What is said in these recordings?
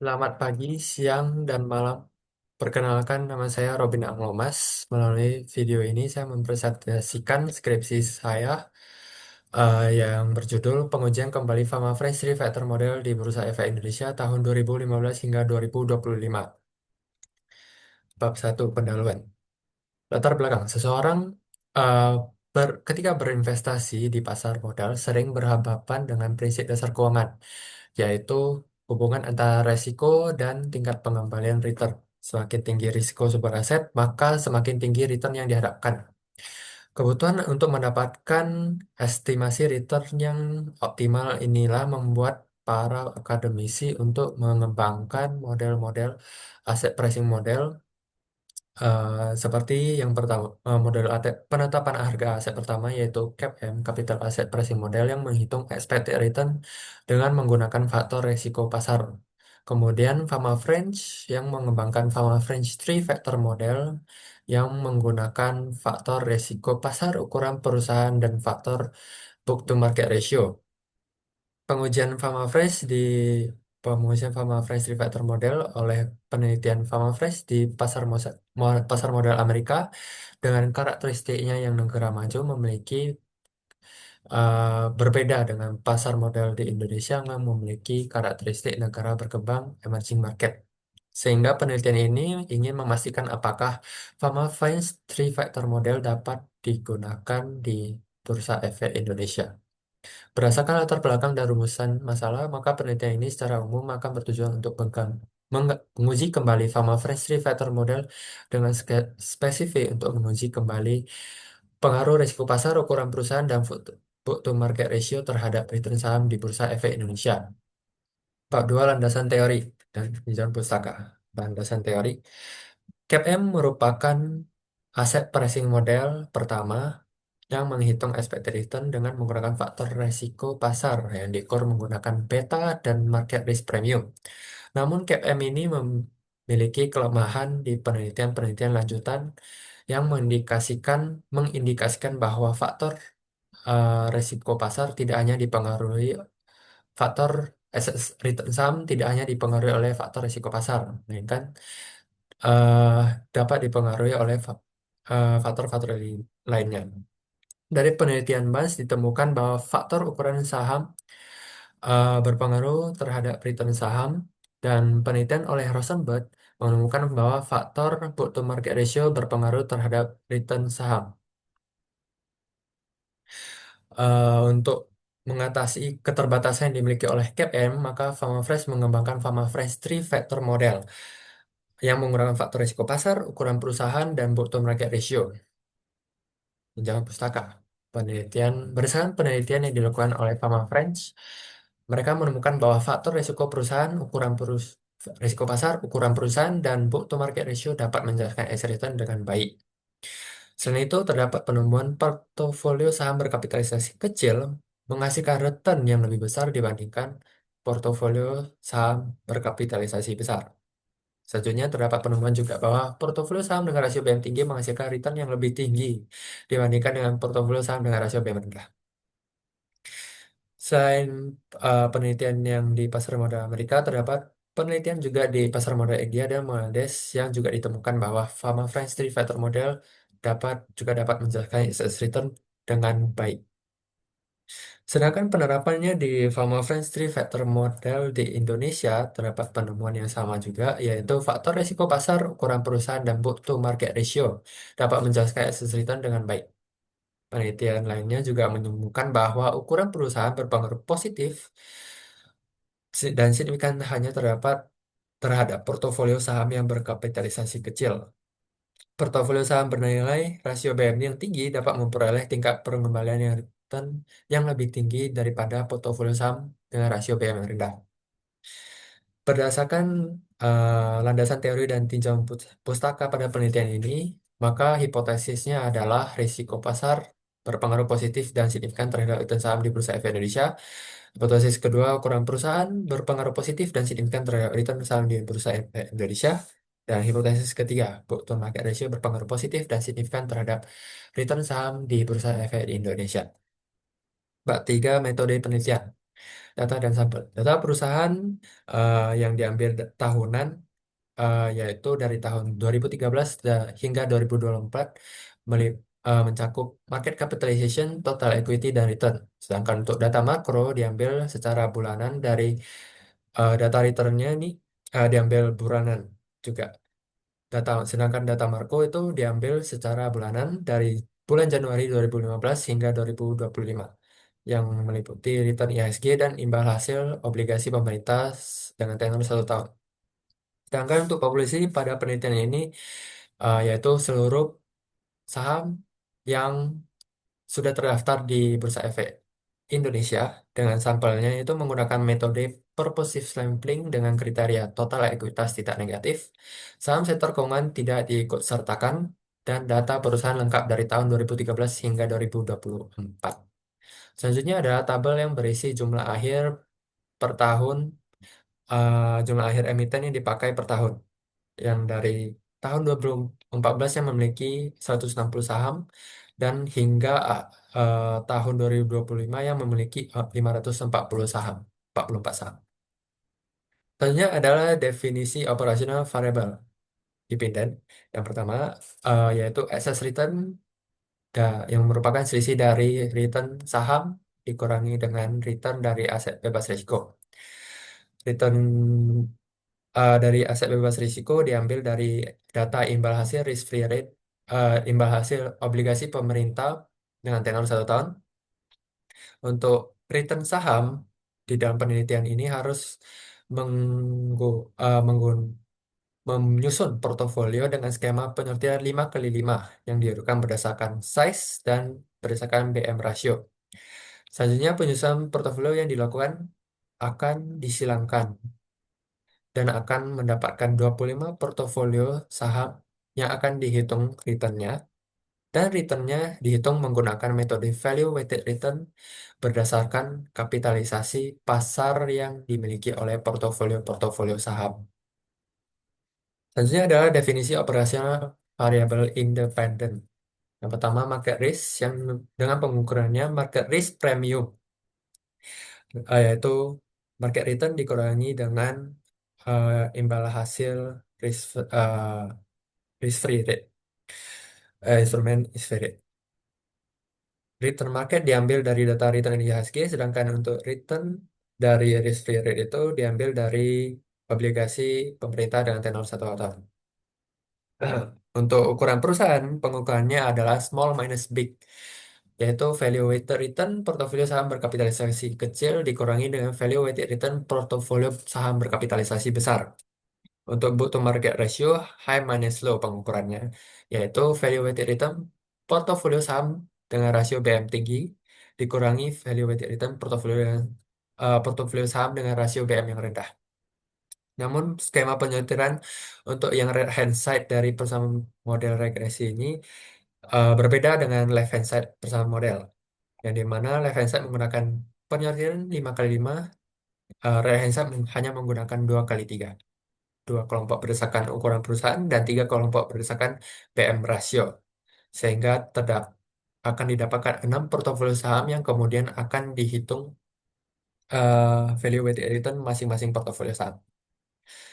Selamat pagi, siang, dan malam. Perkenalkan, nama saya Robin Anglomas. Melalui video ini, saya mempresentasikan skripsi saya yang berjudul Pengujian Kembali Fama Fresh Three Factor Model di Bursa Efek Indonesia tahun 2015 hingga 2025. Bab 1 Pendahuluan. Latar belakang, seseorang uh, ketika berinvestasi di pasar modal sering berhadapan dengan prinsip dasar keuangan, yaitu hubungan antara resiko dan tingkat pengembalian return. Semakin tinggi risiko sebuah aset, maka semakin tinggi return yang diharapkan. Kebutuhan untuk mendapatkan estimasi return yang optimal inilah membuat para akademisi untuk mengembangkan model-model aset pricing model seperti yang pertama, model penetapan harga aset pertama yaitu CAPM, Capital Asset Pricing Model yang menghitung expected return dengan menggunakan faktor resiko pasar. Kemudian Fama French yang mengembangkan Fama French Three Factor Model yang menggunakan faktor resiko pasar, ukuran perusahaan, dan faktor book to market ratio. Pengujian Fama Fresh di Pengujian Fama Fresh Three Factor Model oleh penelitian Fama Fresh di pasar modal Amerika dengan karakteristiknya yang negara maju memiliki berbeda dengan pasar modal di Indonesia yang memiliki karakteristik negara berkembang emerging market. Sehingga penelitian ini ingin memastikan apakah Fama Fresh Three Factor Model dapat digunakan di Bursa Efek Indonesia. Berdasarkan latar belakang dan rumusan masalah, maka penelitian ini secara umum akan bertujuan untuk menguji kembali Fama Fresh Three Factor Model dengan spesifik untuk menguji kembali pengaruh risiko pasar, ukuran perusahaan, dan book to market ratio terhadap return saham di Bursa Efek Indonesia. Bab 2 Landasan Teori dan Tinjauan Pustaka. Landasan Teori. CAPM merupakan aset pricing model pertama yang menghitung expected return dengan menggunakan faktor resiko pasar yang diukur menggunakan beta dan market risk premium. Namun CAPM ini memiliki kelemahan di penelitian-penelitian lanjutan yang mengindikasikan bahwa faktor resiko pasar tidak hanya dipengaruhi faktor asset return saham tidak hanya dipengaruhi oleh faktor risiko pasar, melainkan eh, dapat dipengaruhi oleh faktor-faktor lainnya. Dari penelitian Barnes ditemukan bahwa faktor ukuran saham berpengaruh terhadap return saham dan penelitian oleh Rosenberg menemukan bahwa faktor book to market ratio berpengaruh terhadap return saham. Untuk mengatasi keterbatasan yang dimiliki oleh CAPM, maka FamaFresh mengembangkan FamaFresh Three Factor Model yang menggunakan faktor risiko pasar, ukuran perusahaan, dan book to market ratio. Jangan pustaka. Berdasarkan penelitian yang dilakukan oleh Fama French, mereka menemukan bahwa faktor risiko perusahaan, risiko pasar, ukuran perusahaan, dan book to market ratio dapat menjelaskan exit return dengan baik. Selain itu, terdapat penemuan portofolio saham berkapitalisasi kecil menghasilkan return yang lebih besar dibandingkan portofolio saham berkapitalisasi besar. Selanjutnya, terdapat penemuan juga bahwa portofolio saham dengan rasio BM tinggi menghasilkan return yang lebih tinggi dibandingkan dengan portofolio saham dengan rasio BM rendah. Selain penelitian yang di pasar modal Amerika, terdapat penelitian juga di pasar modal India dan Bangladesh yang juga ditemukan bahwa Fama French Three Factor Model juga dapat menjelaskan excess return dengan baik. Sedangkan penerapannya di Fama French Three Factor Model di Indonesia terdapat penemuan yang sama juga, yaitu faktor risiko pasar, ukuran perusahaan, dan book to market ratio dapat menjelaskan excess return dengan baik. Penelitian lainnya juga menemukan bahwa ukuran perusahaan berpengaruh positif dan signifikan hanya terdapat terhadap portofolio saham yang berkapitalisasi kecil. Portofolio saham bernilai rasio BM yang tinggi dapat memperoleh tingkat pengembalian yang return yang lebih tinggi daripada portofolio saham dengan rasio BM yang rendah. Berdasarkan landasan teori dan tinjauan pustaka pada penelitian ini, maka hipotesisnya adalah risiko pasar berpengaruh positif dan signifikan terhadap return saham di Bursa Efek Indonesia. Hipotesis kedua, ukuran perusahaan berpengaruh positif dan signifikan terhadap return saham di Bursa Efek Indonesia. Dan hipotesis ketiga, book to market ratio berpengaruh positif dan signifikan terhadap return saham di Bursa Efek di Indonesia. Bab 3, metode penelitian. Data dan sampel. Data perusahaan yang diambil tahunan yaitu dari tahun 2013 hingga 2024 mencakup market capitalization, total equity, dan return. Sedangkan untuk data makro diambil secara bulanan dari data returnnya ini diambil bulanan juga. Sedangkan data makro itu diambil secara bulanan dari bulan Januari 2015 hingga 2025 yang meliputi return IHSG dan imbal hasil obligasi pemerintah dengan tenor 1 tahun. Sedangkan untuk populasi pada penelitian ini yaitu seluruh saham yang sudah terdaftar di Bursa Efek Indonesia dengan sampelnya itu menggunakan metode purposive sampling dengan kriteria total ekuitas tidak negatif, saham sektor keuangan tidak diikut sertakan, dan data perusahaan lengkap dari tahun 2013 hingga 2024. Selanjutnya adalah tabel yang berisi jumlah akhir per tahun, jumlah akhir emiten yang dipakai per tahun yang dari tahun 2014 yang memiliki 160 saham dan hingga tahun 2025 yang memiliki 540 saham, 44 saham. Selanjutnya adalah definisi operasional variable dipenden. Yang pertama yaitu excess return yang merupakan selisih dari return saham dikurangi dengan return dari aset bebas risiko. Return dari aset bebas risiko diambil dari data imbal hasil risk free rate, imbal hasil obligasi pemerintah dengan tenor 1 tahun. Untuk return saham di dalam penelitian ini harus menggu, menggun- menyusun portofolio dengan skema penyortiran 5x5 yang diurutkan berdasarkan size dan berdasarkan BM ratio. Selanjutnya penyusunan portofolio yang dilakukan akan disilangkan dan akan mendapatkan 25 portofolio saham yang akan dihitung returnnya, dan returnnya dihitung menggunakan metode value weighted return berdasarkan kapitalisasi pasar yang dimiliki oleh portofolio-portofolio saham. Selanjutnya adalah definisi operasional variable independent. Yang pertama market risk yang dengan pengukurannya market risk premium, yaitu market return dikurangi dengan imbal hasil risk risk free rate, instrumen risk free rate. Return market diambil dari data return IHSG, sedangkan untuk return dari risk free rate itu diambil dari obligasi pemerintah dengan tenor 1 tahun. Untuk ukuran perusahaan, pengukurannya adalah small minus big, yaitu value weighted return portofolio saham berkapitalisasi kecil dikurangi dengan value weighted return portofolio saham berkapitalisasi besar. Untuk book to market ratio, high minus low pengukurannya, yaitu value weighted return portofolio saham dengan rasio BM tinggi dikurangi value weighted return portofolio saham dengan rasio BM yang rendah. Namun skema penyortiran untuk yang right hand side dari persamaan model regresi ini berbeda dengan left hand side persamaan model, yang dimana left hand side menggunakan penyortiran 5x5, right hand side hanya menggunakan 2x3. Dua kelompok berdasarkan ukuran perusahaan dan 3 kelompok berdasarkan PM rasio, sehingga akan didapatkan 6 portofolio saham yang kemudian akan dihitung value weighted return masing-masing portofolio saham.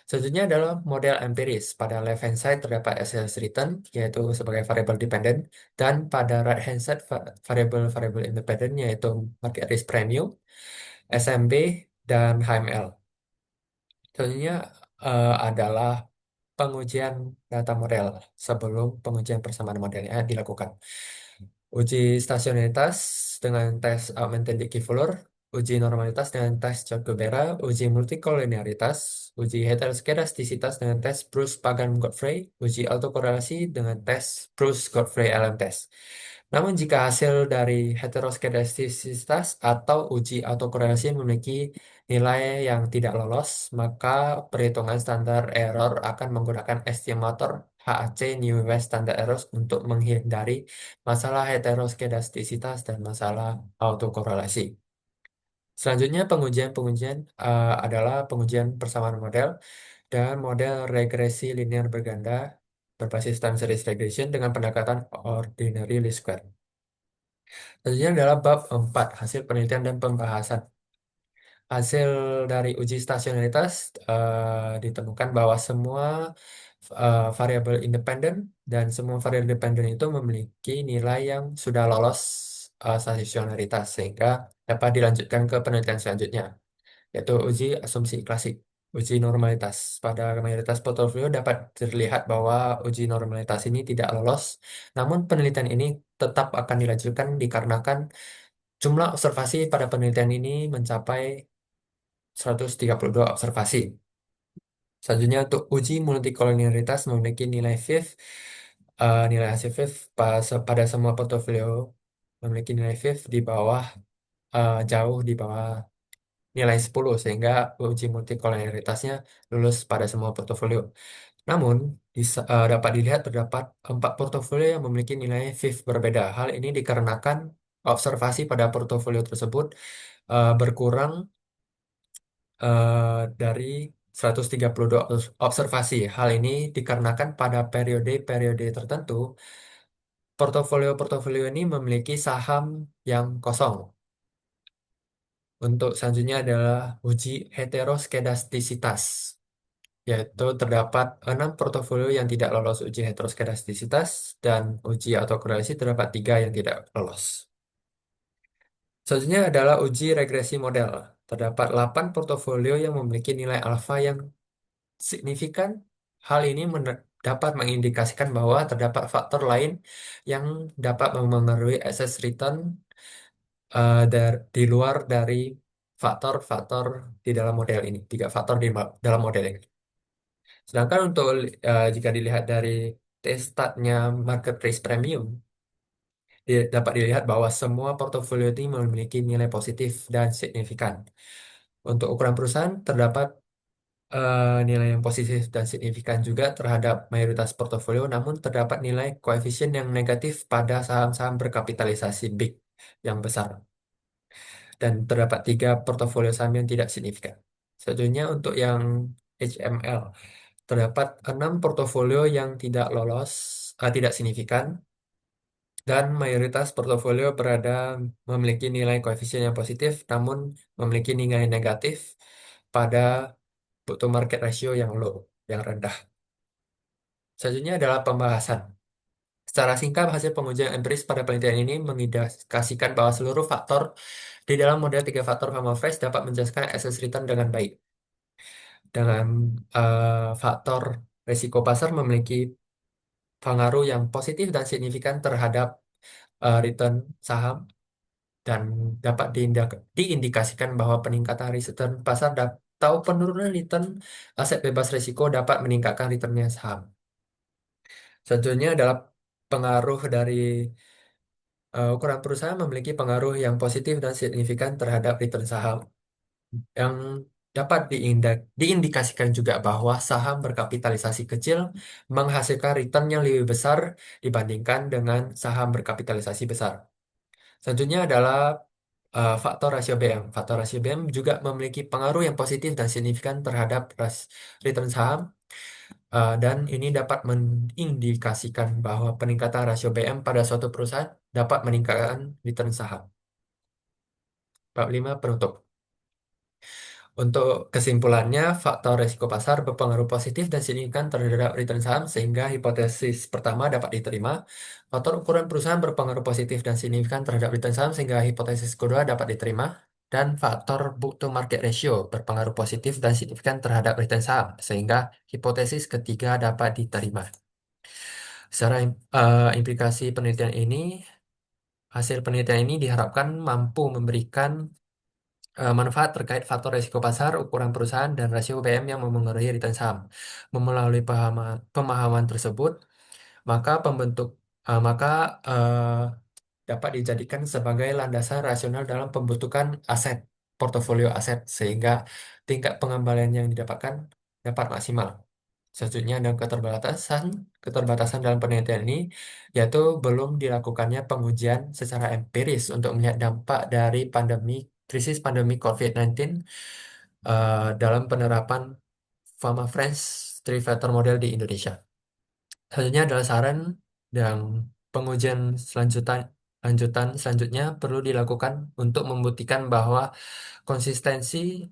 Selanjutnya adalah model empiris. Pada left hand side terdapat excess return, yaitu sebagai variable dependent, dan pada right hand side variable independent, yaitu market risk premium, SMB, dan HML. Selanjutnya adalah pengujian data model sebelum pengujian persamaan modelnya dilakukan. Uji stasionaritas dengan tes augmented Dickey-Fuller, uji normalitas dengan tes Jacobera, uji multikolinearitas, uji heteroskedastisitas dengan tes Bruce-Pagan-Godfrey, uji autokorelasi dengan tes Bruce-Godfrey-Allen test. Namun jika hasil dari heteroskedastisitas atau uji autokorelasi memiliki nilai yang tidak lolos, maka perhitungan standar error akan menggunakan estimator HAC New West Standard Errors untuk menghindari masalah heteroskedastisitas dan masalah autokorelasi. Selanjutnya pengujian-pengujian adalah pengujian persamaan model dan model regresi linear berganda berbasis time series regression dengan pendekatan ordinary least square. Selanjutnya adalah bab 4, hasil penelitian dan pembahasan. Hasil dari uji stasionaritas ditemukan bahwa semua variabel independen dan semua variabel independen itu memiliki nilai yang sudah lolos stasionaritas sehingga dapat dilanjutkan ke penelitian selanjutnya, yaitu uji asumsi klasik. Uji normalitas pada mayoritas portofolio dapat terlihat bahwa uji normalitas ini tidak lolos, namun penelitian ini tetap akan dilanjutkan dikarenakan jumlah observasi pada penelitian ini mencapai 132 observasi. Selanjutnya untuk uji multikolonialitas memiliki nilai FIF, nilai hasil FIF pada semua portofolio memiliki nilai FIF di bawah, jauh di bawah nilai 10 sehingga uji multikolonialitasnya lulus pada semua portofolio. Namun dapat dilihat terdapat 4 portofolio yang memiliki nilai FIF berbeda. Hal ini dikarenakan observasi pada portofolio tersebut berkurang dari 132 observasi. Hal ini dikarenakan pada periode-periode tertentu, portofolio-portofolio ini memiliki saham yang kosong. Untuk selanjutnya adalah uji heteroskedastisitas, yaitu terdapat 6 portofolio yang tidak lolos uji heteroskedastisitas dan uji autokorelasi terdapat 3 yang tidak lolos. Selanjutnya adalah uji regresi model. Terdapat 8 portofolio yang memiliki nilai alfa yang signifikan. Hal ini dapat mengindikasikan bahwa terdapat faktor lain yang dapat memengaruhi excess return di luar dari faktor-faktor di dalam model ini, 3 faktor di dalam model ini. Sedangkan untuk jika dilihat dari T-statnya market price premium, dapat dilihat bahwa semua portofolio ini memiliki nilai positif dan signifikan. Untuk ukuran perusahaan terdapat nilai yang positif dan signifikan juga terhadap mayoritas portofolio, namun terdapat nilai koefisien yang negatif pada saham-saham berkapitalisasi big yang besar, dan terdapat 3 portofolio saham yang tidak signifikan. Selanjutnya untuk yang HML, terdapat 6 portofolio yang tidak lolos, tidak signifikan, dan mayoritas portofolio memiliki nilai koefisien yang positif, namun memiliki nilai negatif pada butuh market ratio yang low, yang rendah. Selanjutnya adalah pembahasan. Secara singkat, hasil pengujian empiris pada penelitian ini mengindikasikan bahwa seluruh faktor di dalam model 3 faktor Fama Fresh dapat menjelaskan excess return dengan baik. Dengan faktor risiko pasar memiliki pengaruh yang positif dan signifikan terhadap return saham, dan dapat diindikasikan bahwa peningkatan return pasar atau penurunan return aset bebas risiko dapat meningkatkan returnnya saham. Selanjutnya adalah pengaruh dari ukuran perusahaan memiliki pengaruh yang positif dan signifikan terhadap return saham, yang dapat diindikasikan juga bahwa saham berkapitalisasi kecil menghasilkan return yang lebih besar dibandingkan dengan saham berkapitalisasi besar. Selanjutnya adalah faktor rasio BM. Faktor rasio BM juga memiliki pengaruh yang positif dan signifikan terhadap return saham, dan ini dapat mengindikasikan bahwa peningkatan rasio BM pada suatu perusahaan dapat meningkatkan return saham. Bab 5 penutup. Untuk kesimpulannya, faktor risiko pasar berpengaruh positif dan signifikan terhadap return saham sehingga hipotesis pertama dapat diterima. Faktor ukuran perusahaan berpengaruh positif dan signifikan terhadap return saham sehingga hipotesis kedua dapat diterima. Dan faktor book to market ratio berpengaruh positif dan signifikan terhadap return saham sehingga hipotesis ketiga dapat diterima. Secara implikasi penelitian ini, hasil penelitian ini diharapkan mampu memberikan manfaat terkait faktor risiko pasar, ukuran perusahaan, dan rasio PM yang memengaruhi return saham. Melalui pemahaman tersebut, maka maka dapat dijadikan sebagai landasan rasional dalam pembentukan aset, portofolio aset, sehingga tingkat pengembalian yang didapatkan dapat maksimal. Selanjutnya ada keterbatasan dalam penelitian ini, yaitu belum dilakukannya pengujian secara empiris untuk melihat dampak dari krisis pandemi COVID-19 dalam penerapan Fama Friends Three Factor Model di Indonesia. Selanjutnya adalah saran dan pengujian selanjutnya. Lanjutan selanjutnya perlu dilakukan untuk membuktikan bahwa konsistensi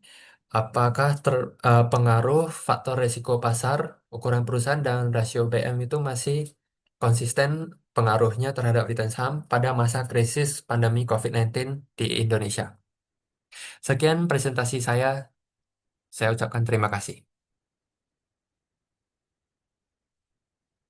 apakah pengaruh faktor risiko pasar, ukuran perusahaan, dan rasio BM itu masih konsisten pengaruhnya terhadap return saham pada masa krisis pandemi COVID-19 di Indonesia. Sekian presentasi saya ucapkan terima kasih.